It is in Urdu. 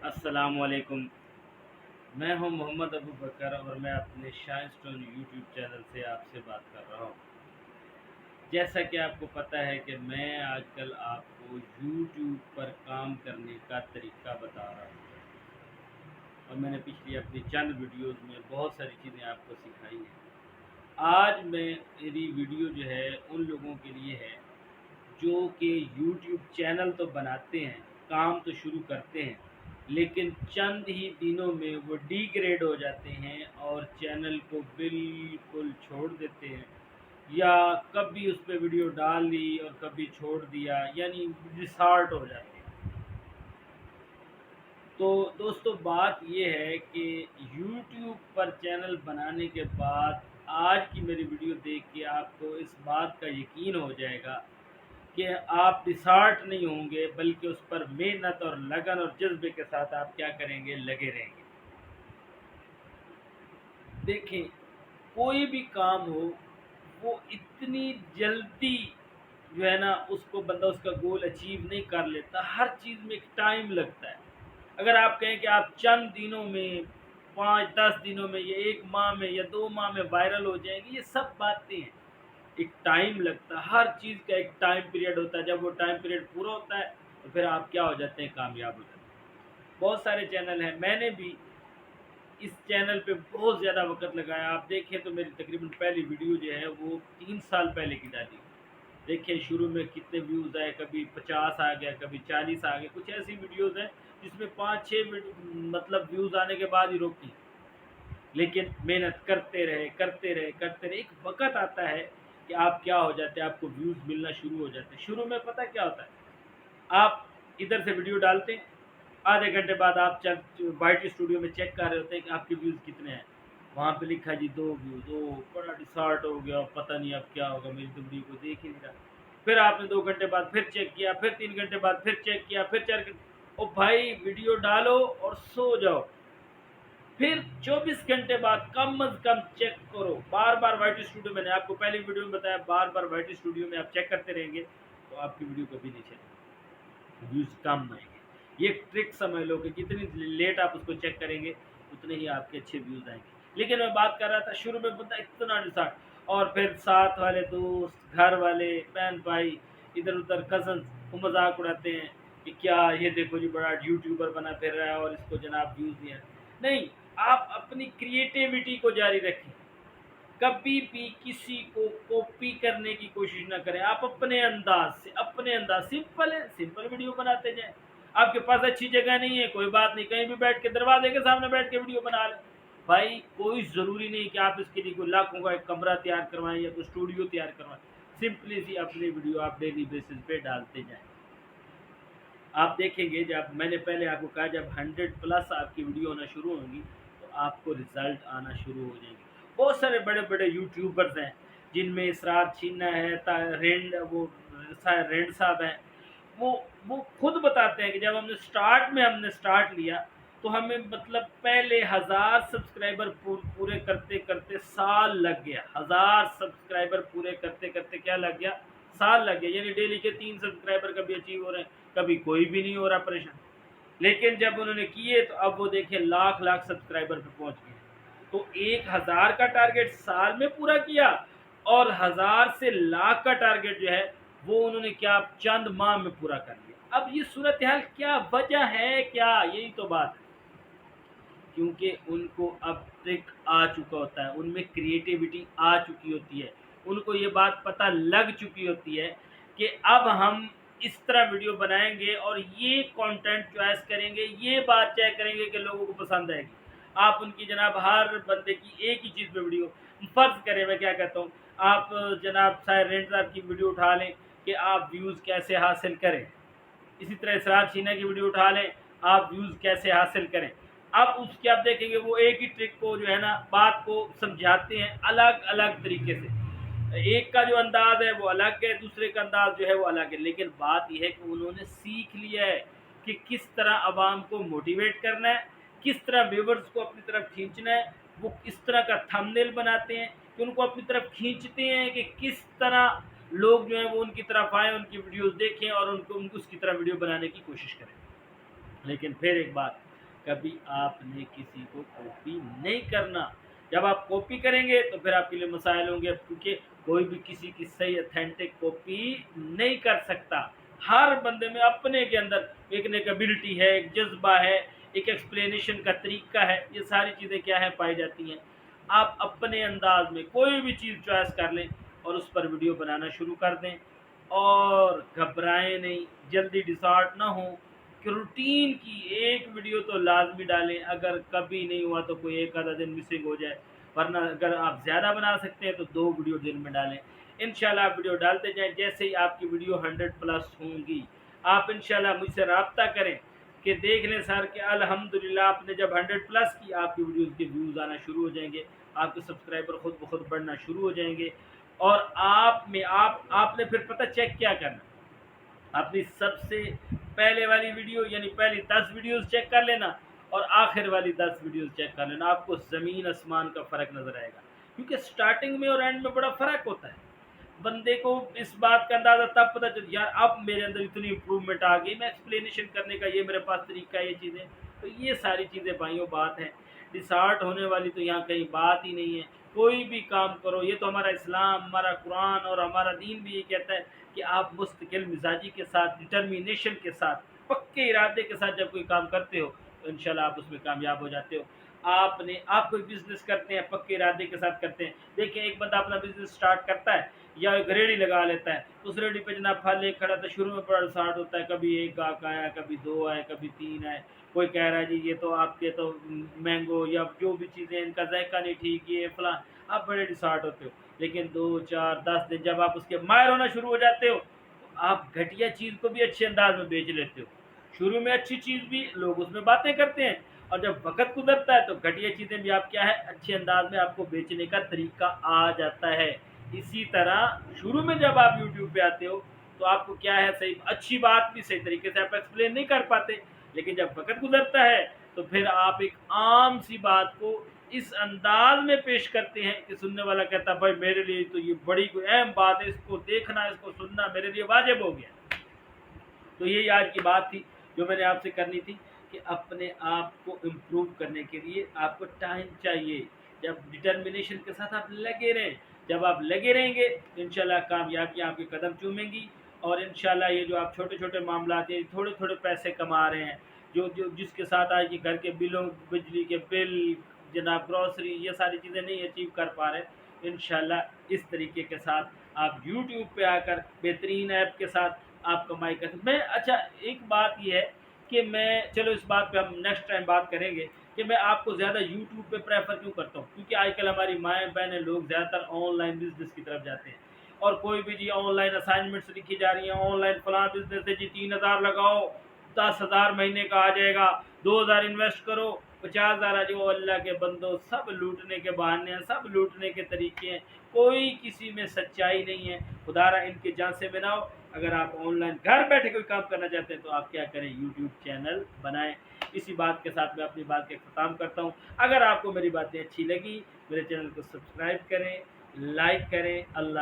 السلام علیکم۔ میں ہوں محمد ابو بکر اور میں اپنے شائن اسٹون یوٹیوب چینل سے آپ سے بات کر رہا ہوں۔ جیسا کہ آپ کو پتہ ہے کہ میں آج کل آپ کو یوٹیوب پر کام کرنے کا طریقہ بتا رہا ہوں، اور میں نے پچھلی اپنی چند ویڈیوز میں بہت ساری چیزیں آپ کو سکھائی ہیں۔ آج میری ویڈیو جو ہے ان لوگوں کے لیے ہے جو کہ یوٹیوب چینل تو بناتے ہیں، کام تو شروع کرتے ہیں، لیکن چند ہی دنوں میں وہ ڈی گریڈ ہو جاتے ہیں اور چینل کو بالکل چھوڑ دیتے ہیں، یا کبھی اس پہ ویڈیو ڈال لی اور کبھی چھوڑ دیا، یعنی ڈسہارٹ ہو جاتے ہیں۔ تو دوستو بات یہ ہے کہ یوٹیوب پر چینل بنانے کے بعد آج کی میری ویڈیو دیکھ کے آپ کو اس بات کا یقین ہو جائے گا کہ آپ ڈسہارٹ نہیں ہوں گے، بلکہ اس پر محنت اور لگن اور جذبے کے ساتھ آپ کیا کریں گے، لگے رہیں گے۔ دیکھیں، کوئی بھی کام ہو وہ اتنی جلدی جو ہے نا اس کو بندہ اس کا گول اچیو نہیں کر لیتا، ہر چیز میں ایک ٹائم لگتا ہے۔ اگر آپ کہیں کہ آپ چند دنوں میں 5-10 دنوں میں یا 1 ماہ میں یا 2 ماہ میں وائرل ہو جائیں گے، یہ سب باتیں ہیں، ایک ٹائم لگتا ہے، ہر چیز کا ایک ٹائم پیریڈ ہوتا ہے۔ جب وہ ٹائم پیریڈ پورا ہوتا ہے تو پھر آپ کیا ہو جاتے ہیں، کامیاب ہو جاتے ہیں۔ بہت سارے چینل ہیں، میں نے بھی اس چینل پہ بہت زیادہ وقت لگایا۔ آپ دیکھیں تو میری تقریباً پہلی ویڈیو جو ہے وہ 3 سال پہلے کی ڈالی۔ دیکھیں شروع میں کتنے ویوز آئے، کبھی 50 آ گیا، کبھی 40 آ گئے۔ کچھ ایسی ویڈیوز ہیں جس میں 5-6 مطلب ویوز آنے کے بعد ہی روکی، لیکن محنت کرتے رہے۔ ایک وقت آتا ہے کہ آپ کیا ہو جاتے ہیں، آپ کو ویوز ملنا شروع ہو جاتے ہیں۔ شروع میں پتہ کیا ہوتا ہے، آپ ادھر سے ویڈیو ڈالتے ہیں، آدھے گھنٹے بعد آپ وائٹ اسٹوڈیو میں چیک کر رہے ہوتے ہیں کہ آپ کے ویوز کتنے ہیں، وہاں پہ لکھا جی 2 ویوز، بڑا ڈسہارٹ ہو گیا، پتہ نہیں اب کیا ہوگا، میری تو ویڈیو کو دیکھ ہی نہیں رہا۔ پھر آپ نے 2 گھنٹے بعد پھر چیک کیا، پھر 3 گھنٹے بعد پھر چیک کیا، پھر 4 گھنٹے، او بھائی ویڈیو ڈالو اور سو جاؤ، پھر 24 گھنٹے بعد کم از کم چیک کرو، بار بار وائٹ اسٹوڈیو، میں نے آپ کو پہلی ویڈیو میں بتایا، بار بار وائٹ اسٹوڈیو میں آپ چیک کرتے رہیں گے تو آپ کی ویڈیو کبھی نہیں چلے گی، ویوز کم آئیں گے۔ یہ ایک ٹرک سمجھ لو کہ جتنی لیٹ آپ اس کو چیک کریں گے اتنے ہی آپ کے اچھے ویوز آئیں گے۔ لیکن میں بات کر رہا تھا شروع میں بندہ اتنا ڈسہارٹ، اور پھر ساتھ والے دوست، گھر والے، بہن بھائی، ادھر ادھر کزنس وہ مذاق اڑاتے ہیں کہ کیا یہ دیکھو جی بڑا یوٹیوبر بنا پھر رہا ہے اور اس کو جناب ویوز نہیں ہے۔ نہیں، آپ اپنی کریٹیوٹی کو جاری رکھیں، کبھی بھی کسی کو کاپی کرنے کی کوشش نہ کریں، آپ اپنے انداز سمپل ہے، سمپل ویڈیو بناتے جائیں۔ آپ کے پاس اچھی جگہ نہیں ہے، کوئی بات نہیں، کہیں بھی بیٹھ کے دروازے کے سامنے بیٹھ کے ویڈیو بنا لیں۔ بھائی کوئی ضروری نہیں کہ آپ اس کے لیے کوئی لاکھوں کا ایک کمرہ تیار کروائیں یا کوئی اسٹوڈیو تیار کروائیں، سمپلی سی اپنی ویڈیو آپ ڈیلی بیسس پہ ڈالتے جائیں۔ آپ دیکھیں گے، جب میں نے پہلے آپ کو کہا جب 100+ آپ کی ویڈیو ہونا شروع ہوں گی تو آپ کو رزلٹ آنا شروع ہو جائیں گے۔ بہت سارے بڑے بڑے یوٹیوبرز ہیں جن میں اسرار چینا ہے، رینڈ صاحب ہیں، وہ خود بتاتے ہیں کہ جب ہم نے سٹارٹ لیا تو ہمیں مطلب پہلے 1000 سبسکرائبر پورے کرتے کرتے سال لگ گیا، 1000 سبسکرائبر پورے کرتے کرتے کیا لگ گیا، سال لگ گیا، یعنی ڈیلی کے 3 سبسکرائبر کبھی اچیو ہو رہے ہیں، کبھی کوئی بھی نہیں ہو رہا، پریشان۔ لیکن جب انہوں نے کیے تو اب وہ دیکھیں لاکھ سبسکرائبر پہ پہنچ گئے۔ تو 1000 کا ٹارگٹ سال میں پورا کیا، اور 1000 سے لاکھ کا ٹارگٹ جو ہے وہ انہوں نے کیا چند ماہ میں پورا کر لیا۔ اب یہ صورتحال کیا وجہ ہے، کیا یہی تو بات ہے، کیونکہ ان کو اب ٹرک آ چکا ہوتا ہے، ان میں کریٹیوٹی آ چکی ہوتی ہے، ان کو یہ بات پتہ لگ چکی ہوتی ہے کہ اب ہم اس طرح ویڈیو بنائیں گے اور یہ کنٹینٹ چوائس کریں گے، یہ بات چیک کریں گے کہ لوگوں کو پسند آئے گی۔ آپ ان کی جناب ہر بندے کی ایک ہی چیز پہ ویڈیو، فرض کریں میں کیا کہتا ہوں، آپ جناب سائر رینٹ صاحب کی ویڈیو اٹھا لیں کہ آپ ویوز کیسے حاصل کریں، اسی طرح اسرار چینا کی ویڈیو اٹھا لیں آپ ویوز کیسے حاصل کریں۔ اب اس کے آپ دیکھیں گے وہ ایک ہی ٹرک کو جو ہے نا بات کو سمجھاتے ہیں الگ الگ طریقے سے، ایک کا جو انداز ہے وہ الگ ہے، دوسرے کا انداز جو ہے وہ الگ ہے، لیکن بات یہ ہے کہ انہوں نے سیکھ لیا ہے کہ کس طرح عوام کو موٹیویٹ کرنا ہے، کس طرح ویورز کو اپنی طرف کھینچنا ہے۔ وہ اس طرح کا تھمبنیل بناتے ہیں کہ ان کو اپنی طرف کھینچتے ہیں کہ کس طرح لوگ جو ہیں وہ ان کی طرف آئیں، ان کی ویڈیوز دیکھیں اور ان کو اس کی طرح ویڈیو بنانے کی کوشش کریں۔ لیکن پھر ایک بات، کبھی آپ نے کسی کو کاپی نہیں کرنا. جب آپ کاپی کریں گے تو پھر آپ کے لیے مسائل ہوں گے، کیونکہ کوئی بھی کسی کی صحیح اتھینٹک کاپی نہیں کر سکتا. ہر بندے میں اپنے کے اندر ایک نیکبلٹی ہے، ایک جذبہ ہے، ایک ایکسپلینیشن کا طریقہ ہے. یہ ساری چیزیں کیا ہے پائی جاتی ہیں. آپ اپنے انداز میں کوئی بھی چیز چوائس کر لیں اور اس پر ویڈیو بنانا شروع کر دیں، اور گھبرائیں نہیں، جلدی ڈسارٹ نہ ہوں کہ روٹین کی ایک ویڈیو تو لازمی ڈالیں. اگر کبھی نہیں ہوا تو کوئی ایک آدھا دن مسنگ ہو جائے، ورنہ اگر آپ زیادہ بنا سکتے ہیں تو 2 ویڈیو دن میں ڈالیں. انشاءاللہ آپ ویڈیو ڈالتے جائیں. جیسے ہی آپ کی ویڈیو 100+ ہوں گی، آپ انشاءاللہ مجھ سے رابطہ کریں کہ دیکھ لیں سر کہ الحمدللہ آپ نے جب 100+ کی، آپ کی ویڈیوز کے ویوز آنا شروع ہو جائیں گے، آپ کے سبسکرائبر خود بخود بڑھنا شروع ہو جائیں گے. اور آپ نے پھر پتہ چیک کیا کرنا، اپنی سب سے پہلے والی ویڈیو یعنی پہلی 10 ویڈیوز چیک کر لینا اور آخر والی 10 ویڈیوز چیک کر لینا. آپ کو زمین آسمان کا فرق نظر آئے گا، کیونکہ سٹارٹنگ میں اور اینڈ میں بڑا فرق ہوتا ہے. بندے کو اس بات کا اندازہ تب پتہ چلتا یار اب میرے اندر اتنی امپروومنٹ آ گئی، میں ایکسپلینیشن کرنے کا یہ میرے پاس طریقہ ہے، یہ چیزیں. تو یہ ساری چیزیں بھائیوں بات ہے. ڈسارٹ ہونے والی تو یہاں کہیں بات ہی نہیں ہے. کوئی بھی کام کرو، یہ تو ہمارا اسلام، ہمارا قرآن اور ہمارا دین بھی یہ کہتا ہے کہ آپ مستقل مزاجی کے ساتھ، ڈٹرمینیشن کے ساتھ، پکے ارادے کے ساتھ جب کوئی کام کرتے ہو تو انشاءاللہ آپ اس میں کامیاب ہو جاتے ہو. آپ کوئی بزنس کرتے ہیں پکے ارادے کے ساتھ کرتے ہیں. دیکھیں ایک بندہ اپنا بزنس سٹارٹ کرتا ہے یا ایک ریڑھی لگا لیتا ہے، اس ریڑھی پہ جناب پھل ایک کھڑا تھا، شروع میں بڑا سٹارٹ ہوتا ہے، کبھی ایک گاہک آیا، کبھی 2 آئے، کبھی 3 آئے. کوئی کہہ رہا ہے جی یہ تو آپ کے تو مینگو یا جو بھی چیزیں ان کا ذائقہ نہیں ٹھیک، یہ فلاں. آپ بڑے ڈسارٹ ہوتے ہو. لیکن 2 4 10 دن جب آپ اس کے ماہر ہونا شروع ہو جاتے ہو تو آپ گھٹیا چیز کو بھی اچھے انداز میں بیچ لیتے ہو. شروع میں اچھی چیز بھی لوگ اس میں باتیں کرتے ہیں، اور جب وقت گزرتا ہے تو گھٹیا چیزیں بھی آپ کیا ہے اچھے انداز میں آپ کو بیچنے کا طریقہ آ جاتا ہے. اسی طرح شروع میں جب آپ یوٹیوب پہ آتے ہو تو آپ کو کیا ہے صحیح اچھی بات بھی صحیح طریقے سے آپ ایکسپلین نہیں کر پاتے. لیکن جب وقت گزرتا ہے تو پھر آپ ایک عام سی بات کو اس انداز میں پیش کرتے ہیں کہ سننے والا کہتا ہے بھائی میرے لیے تو یہ بڑی کوئی اہم بات ہے، اس کو دیکھنا، اس کو سننا میرے لیے واجب ہو گیا. تو یہی آج کی بات تھی جو میں نے آپ سے کرنی تھی کہ اپنے آپ کو امپروو کرنے کے لیے آپ کو ٹائم چاہیے. جب ڈٹرمنیشن کے ساتھ آپ لگے رہیں، جب آپ لگے رہیں گے تو انشاءاللہ کامیابی آپ کے قدم چومیں گی. اور انشاءاللہ یہ جو آپ چھوٹے چھوٹے معاملات ہیں، تھوڑے تھوڑے پیسے کما رہے ہیں، جس کے ساتھ آج کے گھر کے بلوں، بجلی کے بل، جناب گروسری، یہ ساری چیزیں نہیں اچیو کر پا رہے، انشاءاللہ اس طریقے کے ساتھ آپ یوٹیوب پہ آ کر بہترین ایپ کے ساتھ آپ کمائی کر سکتے. اچھا ایک بات یہ ہے کہ چلو اس بات پہ ہم نیکسٹ ٹائم بات کریں گے کہ میں آپ کو زیادہ یوٹیوب پہ پریفر کیوں کرتا ہوں. کیونکہ آج کل ہماری مائیں بہنیں لوگ زیادہ تر آن لائن بزنس کی طرف جاتے ہیں، اور کوئی بھی جی آن لائن اسائنمنٹس لکھی جا رہی ہیں، آن لائن فلاں بزنس ہے جی 3000 لگاؤ 10,000 مہینے کا آ جائے گا، 2,000 انویسٹ کرو 50,000 آ جائے. اللہ کے بندو سب لوٹنے کے بہانے ہیں، سب لوٹنے کے طریقے ہیں، کوئی کسی میں سچائی نہیں ہے. خدا را ان کے جان سے بناؤ. اگر آپ آن لائن گھر بیٹھے کوئی کام کرنا چاہتے ہیں تو آپ کیا کریں، یوٹیوب چینل بنائیں. اسی بات کے ساتھ میں اپنی بات کا اختتام کرتا ہوں. اگر آپ کو میری باتیں اچھی لگی میرے چینل کو سبسکرائب کریں، لائک کریں. اللہ